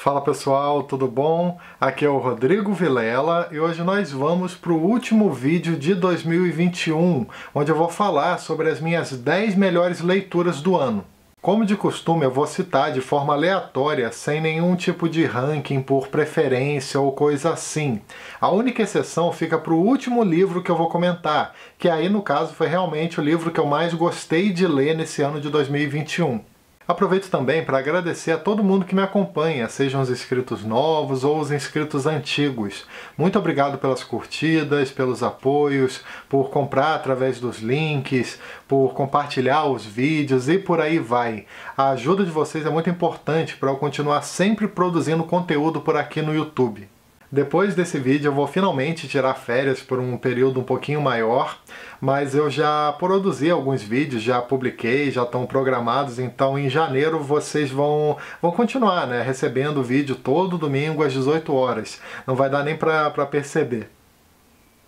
Fala pessoal, tudo bom? Aqui é o Rodrigo Vilela e hoje nós vamos para o último vídeo de 2021, onde eu vou falar sobre as minhas 10 melhores leituras do ano. Como de costume, eu vou citar de forma aleatória, sem nenhum tipo de ranking por preferência ou coisa assim. A única exceção fica para o último livro que eu vou comentar, que aí no caso foi realmente o livro que eu mais gostei de ler nesse ano de 2021. Aproveito também para agradecer a todo mundo que me acompanha, sejam os inscritos novos ou os inscritos antigos. Muito obrigado pelas curtidas, pelos apoios, por comprar através dos links, por compartilhar os vídeos e por aí vai. A ajuda de vocês é muito importante para eu continuar sempre produzindo conteúdo por aqui no YouTube. Depois desse vídeo eu vou finalmente tirar férias por um período um pouquinho maior, mas eu já produzi alguns vídeos, já publiquei, já estão programados, então em janeiro vocês vão continuar, né, recebendo o vídeo todo domingo às 18 horas. Não vai dar nem para perceber.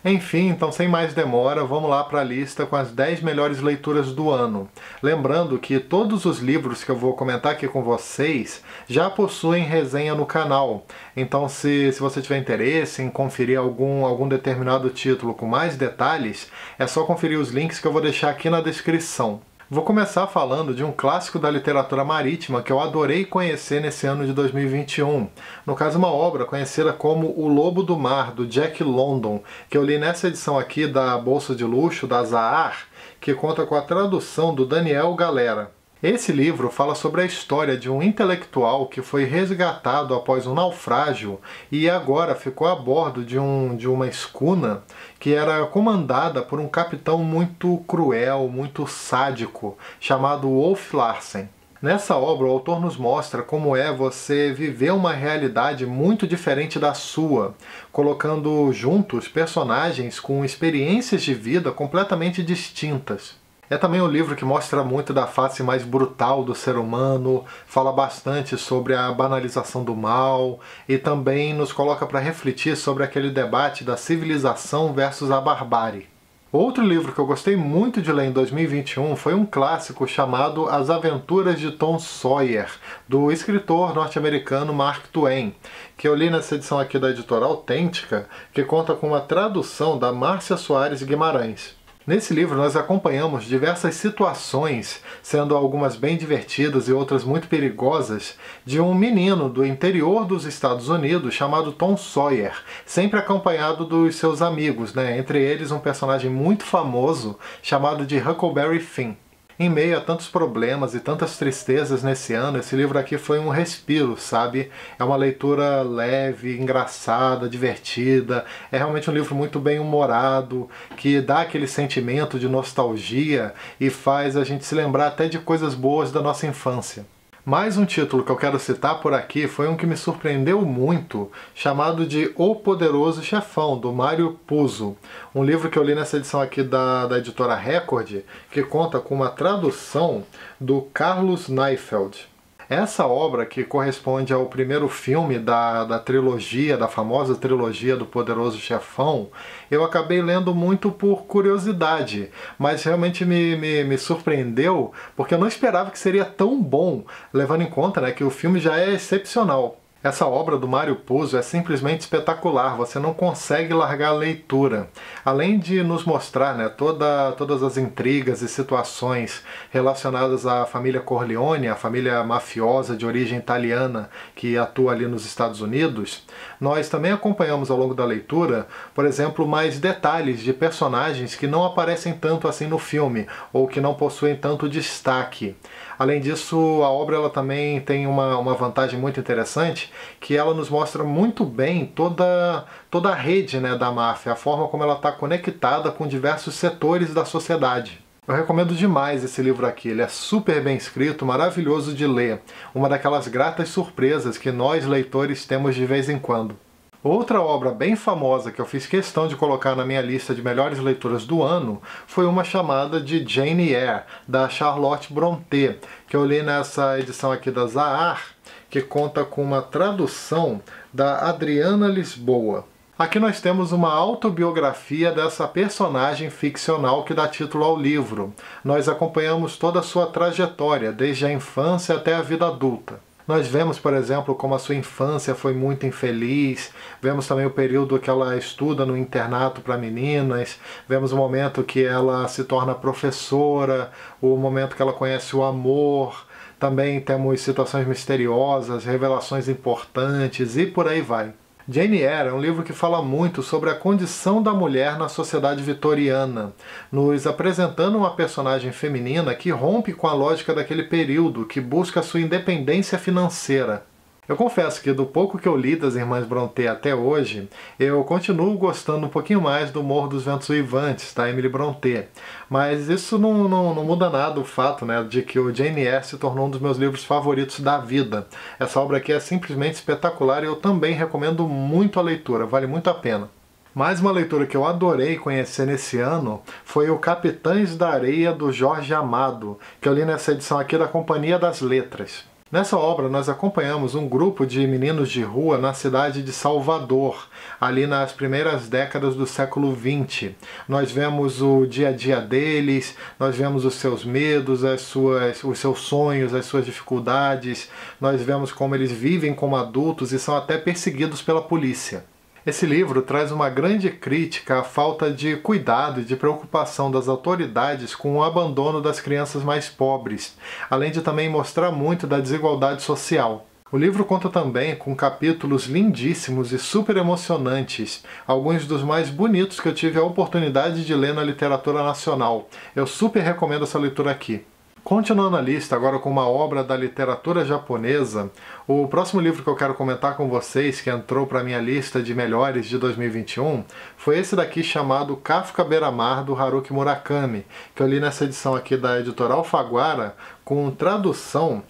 Enfim, então sem mais demora, vamos lá para a lista com as 10 melhores leituras do ano. Lembrando que todos os livros que eu vou comentar aqui com vocês já possuem resenha no canal. Então se você tiver interesse em conferir algum determinado título com mais detalhes, é só conferir os links que eu vou deixar aqui na descrição. Vou começar falando de um clássico da literatura marítima que eu adorei conhecer nesse ano de 2021. No caso, uma obra conhecida como O Lobo do Mar, do Jack London, que eu li nessa edição aqui da Bolsa de Luxo, da Zahar, que conta com a tradução do Daniel Galera. Esse livro fala sobre a história de um intelectual que foi resgatado após um naufrágio e agora ficou a bordo de uma escuna que era comandada por um capitão muito cruel, muito sádico, chamado Wolf Larsen. Nessa obra, o autor nos mostra como é você viver uma realidade muito diferente da sua, colocando juntos personagens com experiências de vida completamente distintas. É também um livro que mostra muito da face mais brutal do ser humano, fala bastante sobre a banalização do mal e também nos coloca para refletir sobre aquele debate da civilização versus a barbárie. Outro livro que eu gostei muito de ler em 2021 foi um clássico chamado As Aventuras de Tom Sawyer, do escritor norte-americano Mark Twain, que eu li nessa edição aqui da editora Autêntica, que conta com uma tradução da Márcia Soares Guimarães. Nesse livro nós acompanhamos diversas situações, sendo algumas bem divertidas e outras muito perigosas, de um menino do interior dos Estados Unidos chamado Tom Sawyer, sempre acompanhado dos seus amigos, né? Entre eles um personagem muito famoso chamado de Huckleberry Finn. Em meio a tantos problemas e tantas tristezas nesse ano, esse livro aqui foi um respiro, sabe? É uma leitura leve, engraçada, divertida. É realmente um livro muito bem humorado, que dá aquele sentimento de nostalgia e faz a gente se lembrar até de coisas boas da nossa infância. Mais um título que eu quero citar por aqui foi um que me surpreendeu muito, chamado de O Poderoso Chefão, do Mário Puzo. Um livro que eu li nessa edição aqui da editora Record, que conta com uma tradução do Carlos Neifeld. Essa obra, que corresponde ao primeiro filme da trilogia, da famosa trilogia do Poderoso Chefão, eu acabei lendo muito por curiosidade, mas realmente me surpreendeu, porque eu não esperava que seria tão bom, levando em conta, né, que o filme já é excepcional. Essa obra do Mário Puzo é simplesmente espetacular, você não consegue largar a leitura. Além de nos mostrar, né, todas as intrigas e situações relacionadas à família Corleone, a família mafiosa de origem italiana que atua ali nos Estados Unidos, nós também acompanhamos ao longo da leitura, por exemplo, mais detalhes de personagens que não aparecem tanto assim no filme, ou que não possuem tanto destaque. Além disso, a obra ela também tem uma vantagem muito interessante, que ela nos mostra muito bem toda a rede, né, da máfia, a forma como ela está conectada com diversos setores da sociedade. Eu recomendo demais esse livro aqui, ele é super bem escrito, maravilhoso de ler, uma daquelas gratas surpresas que nós leitores temos de vez em quando. Outra obra bem famosa que eu fiz questão de colocar na minha lista de melhores leituras do ano foi uma chamada de Jane Eyre, da Charlotte Brontë, que eu li nessa edição aqui da Zahar, que conta com uma tradução da Adriana Lisboa. Aqui nós temos uma autobiografia dessa personagem ficcional que dá título ao livro. Nós acompanhamos toda a sua trajetória, desde a infância até a vida adulta. Nós vemos, por exemplo, como a sua infância foi muito infeliz, vemos também o período que ela estuda no internato para meninas, vemos o momento que ela se torna professora, o momento que ela conhece o amor, também temos situações misteriosas, revelações importantes e por aí vai. Jane Eyre é um livro que fala muito sobre a condição da mulher na sociedade vitoriana, nos apresentando uma personagem feminina que rompe com a lógica daquele período, que busca sua independência financeira. Eu confesso que do pouco que eu li das Irmãs Brontë até hoje, eu continuo gostando um pouquinho mais do Morro dos Ventos Uivantes, da Emily Brontë. Mas isso não muda nada o fato, né, de que o Jane Eyre se tornou um dos meus livros favoritos da vida. Essa obra aqui é simplesmente espetacular e eu também recomendo muito a leitura, vale muito a pena. Mais uma leitura que eu adorei conhecer nesse ano foi o Capitães da Areia, do Jorge Amado, que eu li nessa edição aqui da Companhia das Letras. Nessa obra, nós acompanhamos um grupo de meninos de rua na cidade de Salvador, ali nas primeiras décadas do século XX. Nós vemos o dia a dia deles, nós vemos os seus medos, os seus sonhos, as suas dificuldades, nós vemos como eles vivem como adultos e são até perseguidos pela polícia. Esse livro traz uma grande crítica à falta de cuidado e de preocupação das autoridades com o abandono das crianças mais pobres, além de também mostrar muito da desigualdade social. O livro conta também com capítulos lindíssimos e super emocionantes, alguns dos mais bonitos que eu tive a oportunidade de ler na literatura nacional. Eu super recomendo essa leitura aqui. Continuando a lista agora com uma obra da literatura japonesa, o próximo livro que eu quero comentar com vocês, que entrou para a minha lista de melhores de 2021, foi esse daqui chamado Kafka Beira-Mar, do Haruki Murakami, que eu li nessa edição aqui da editora Alfaguara, com tradução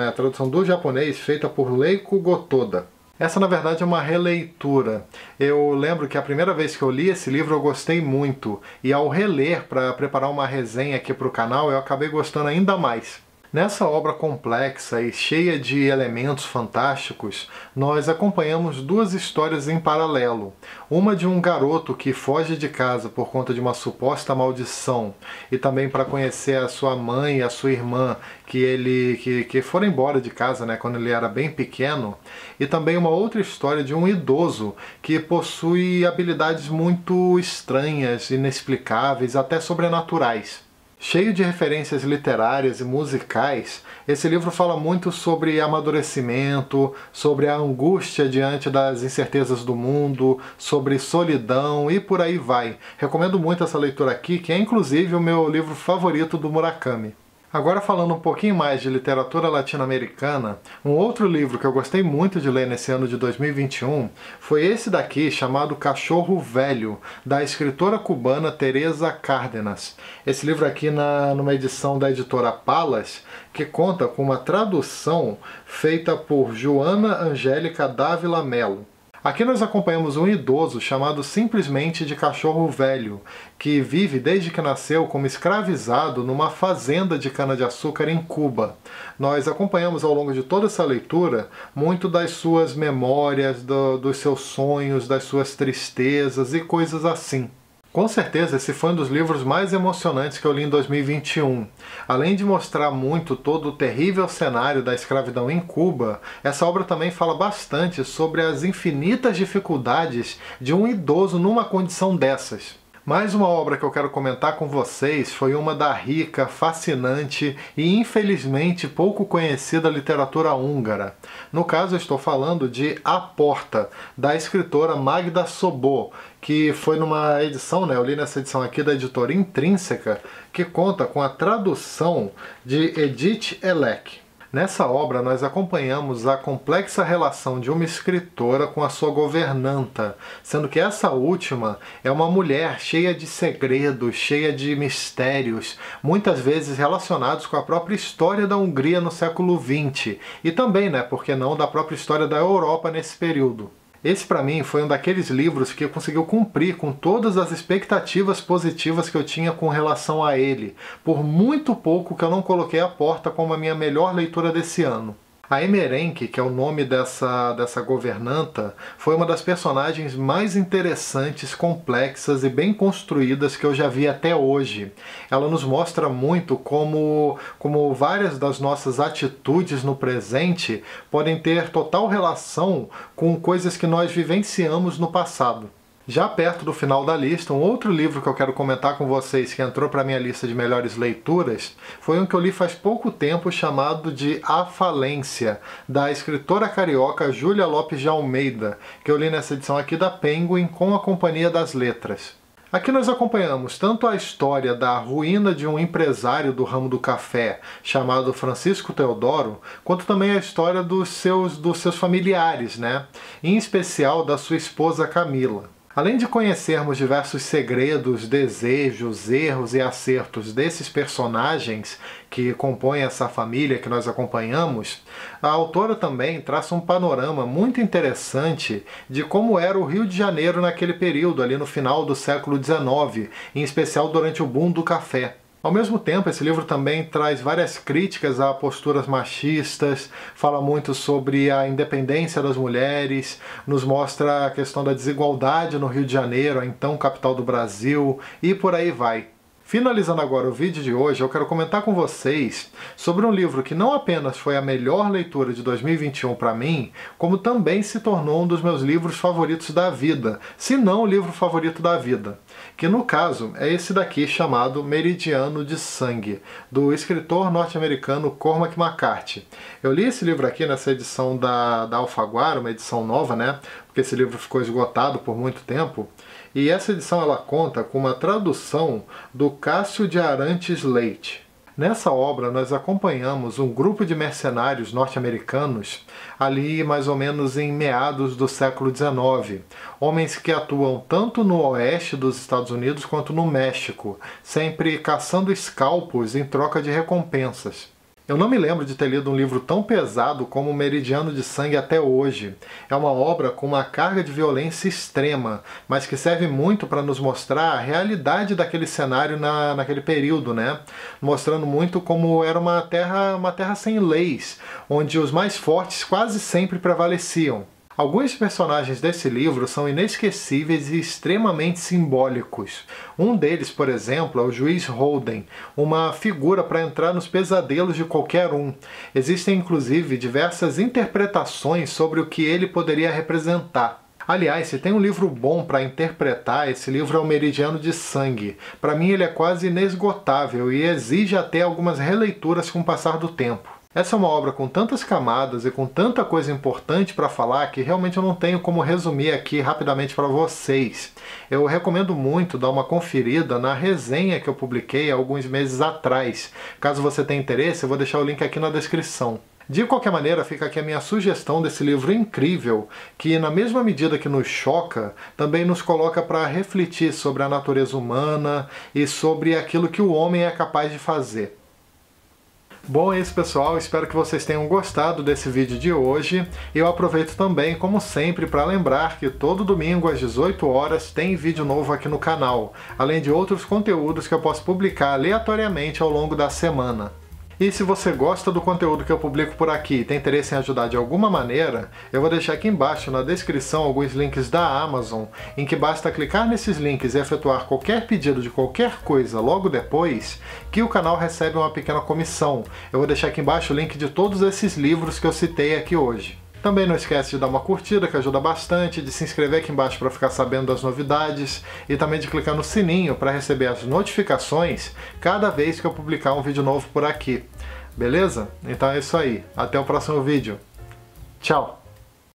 a tradução do japonês feita por Leiko Gotoda. Essa, na verdade, é uma releitura. Eu lembro que a primeira vez que eu li esse livro eu gostei muito, e ao reler para preparar uma resenha aqui para o canal eu acabei gostando ainda mais. Nessa obra complexa e cheia de elementos fantásticos, nós acompanhamos duas histórias em paralelo. Uma de um garoto que foge de casa por conta de uma suposta maldição, e também para conhecer a sua mãe e a sua irmã, que foram embora de casa, né, quando ele era bem pequeno. E também uma outra história de um idoso que possui habilidades muito estranhas, inexplicáveis, até sobrenaturais. Cheio de referências literárias e musicais, esse livro fala muito sobre amadurecimento, sobre a angústia diante das incertezas do mundo, sobre solidão e por aí vai. Recomendo muito essa leitura aqui, que é inclusive o meu livro favorito do Murakami. Agora, falando um pouquinho mais de literatura latino-americana, um outro livro que eu gostei muito de ler nesse ano de 2021 foi esse daqui, chamado Cachorro Velho, da escritora cubana Teresa Cárdenas. Esse livro aqui numa edição da editora Palas, que conta com uma tradução feita por Joana Angélica Dávila Mello. Aqui nós acompanhamos um idoso chamado simplesmente de Cachorro Velho, que vive desde que nasceu como escravizado numa fazenda de cana-de-açúcar em Cuba. Nós acompanhamos ao longo de toda essa leitura muito das suas memórias, dos seus sonhos, das suas tristezas e coisas assim. Com certeza, esse foi um dos livros mais emocionantes que eu li em 2021. Além de mostrar muito todo o terrível cenário da escravidão em Cuba, essa obra também fala bastante sobre as infinitas dificuldades de um idoso numa condição dessas. Mais uma obra que eu quero comentar com vocês foi uma da rica, fascinante e infelizmente pouco conhecida literatura húngara. No caso, eu estou falando de A Porta, da escritora Magda Sobó, que foi numa edição, eu li nessa edição aqui da editora Intrínseca, que conta com a tradução de Edith Elek. Nessa obra, nós acompanhamos a complexa relação de uma escritora com a sua governanta, sendo que essa última é uma mulher cheia de segredos, cheia de mistérios, muitas vezes relacionados com a própria história da Hungria no século XX, e também, por que não, da própria história da Europa nesse período. Esse, para mim, foi um daqueles livros que conseguiu cumprir com todas as expectativas positivas que eu tinha com relação a ele. Por muito pouco que eu não coloquei A Porta como a minha melhor leitura desse ano. A Emerenke, que é o nome dessa governanta, foi uma das personagens mais interessantes, complexas e bem construídas que eu já vi até hoje. Ela nos mostra muito como várias das nossas atitudes no presente podem ter total relação com coisas que nós vivenciamos no passado. Já perto do final da lista, um outro livro que eu quero comentar com vocês que entrou para minha lista de melhores leituras foi um que eu li faz pouco tempo chamado de A Falência, da escritora carioca Júlia Lopes de Almeida, que eu li nessa edição aqui da Penguin com a Companhia das Letras. Aqui nós acompanhamos tanto a história da ruína de um empresário do ramo do café chamado Francisco Teodoro, quanto também a história dos seus familiares, né? Em especial da sua esposa Camila. Além de conhecermos diversos segredos, desejos, erros e acertos desses personagens que compõem essa família que nós acompanhamos, a autora também traça um panorama muito interessante de como era o Rio de Janeiro naquele período, ali no final do século XIX, em especial durante o boom do café. Ao mesmo tempo, esse livro também traz várias críticas a posturas machistas, fala muito sobre a independência das mulheres, nos mostra a questão da desigualdade no Rio de Janeiro, a então capital do Brasil, e por aí vai. Finalizando agora o vídeo de hoje, eu quero comentar com vocês sobre um livro que não apenas foi a melhor leitura de 2021 para mim, como também se tornou um dos meus livros favoritos da vida, se não o livro favorito da vida, que no caso é esse daqui chamado Meridiano de Sangue, do escritor norte-americano Cormac McCarthy. Eu li esse livro aqui nessa edição da Alfaguara, uma edição nova, né? Porque esse livro ficou esgotado por muito tempo. E essa edição ela conta com uma tradução do Cássio de Arantes Leite. Nessa obra nós acompanhamos um grupo de mercenários norte-americanos ali mais ou menos em meados do século XIX. Homens que atuam tanto no oeste dos Estados Unidos quanto no México, sempre caçando escalpos em troca de recompensas. Eu não me lembro de ter lido um livro tão pesado como Meridiano de Sangue até hoje. É uma obra com uma carga de violência extrema, mas que serve muito para nos mostrar a realidade daquele cenário naquele período, né? Mostrando muito como era uma terra sem leis, onde os mais fortes quase sempre prevaleciam. Alguns personagens desse livro são inesquecíveis e extremamente simbólicos. Um deles, por exemplo, é o juiz Holden, uma figura para entrar nos pesadelos de qualquer um. Existem inclusive diversas interpretações sobre o que ele poderia representar. Aliás, se tem um livro bom para interpretar, esse livro é o Meridiano de Sangue. Para mim ele é quase inesgotável e exige até algumas releituras com o passar do tempo. Essa é uma obra com tantas camadas e com tanta coisa importante para falar que realmente eu não tenho como resumir aqui rapidamente para vocês. Eu recomendo muito dar uma conferida na resenha que eu publiquei há alguns meses atrás. Caso você tenha interesse, eu vou deixar o link aqui na descrição. De qualquer maneira, fica aqui a minha sugestão desse livro incrível, que na mesma medida que nos choca, também nos coloca para refletir sobre a natureza humana e sobre aquilo que o homem é capaz de fazer. Bom, é isso pessoal, espero que vocês tenham gostado desse vídeo de hoje. Eu aproveito também, como sempre, para lembrar que todo domingo às 18 horas tem vídeo novo aqui no canal, além de outros conteúdos que eu posso publicar aleatoriamente ao longo da semana. E se você gosta do conteúdo que eu publico por aqui e tem interesse em ajudar de alguma maneira, eu vou deixar aqui embaixo na descrição alguns links da Amazon, em que basta clicar nesses links e efetuar qualquer pedido de qualquer coisa logo depois, que o canal recebe uma pequena comissão. Eu vou deixar aqui embaixo o link de todos esses livros que eu citei aqui hoje. Também não esquece de dar uma curtida, que ajuda bastante, de se inscrever aqui embaixo para ficar sabendo das novidades e também de clicar no sininho para receber as notificações cada vez que eu publicar um vídeo novo por aqui. Beleza? Então é isso aí. Até o próximo vídeo. Tchau!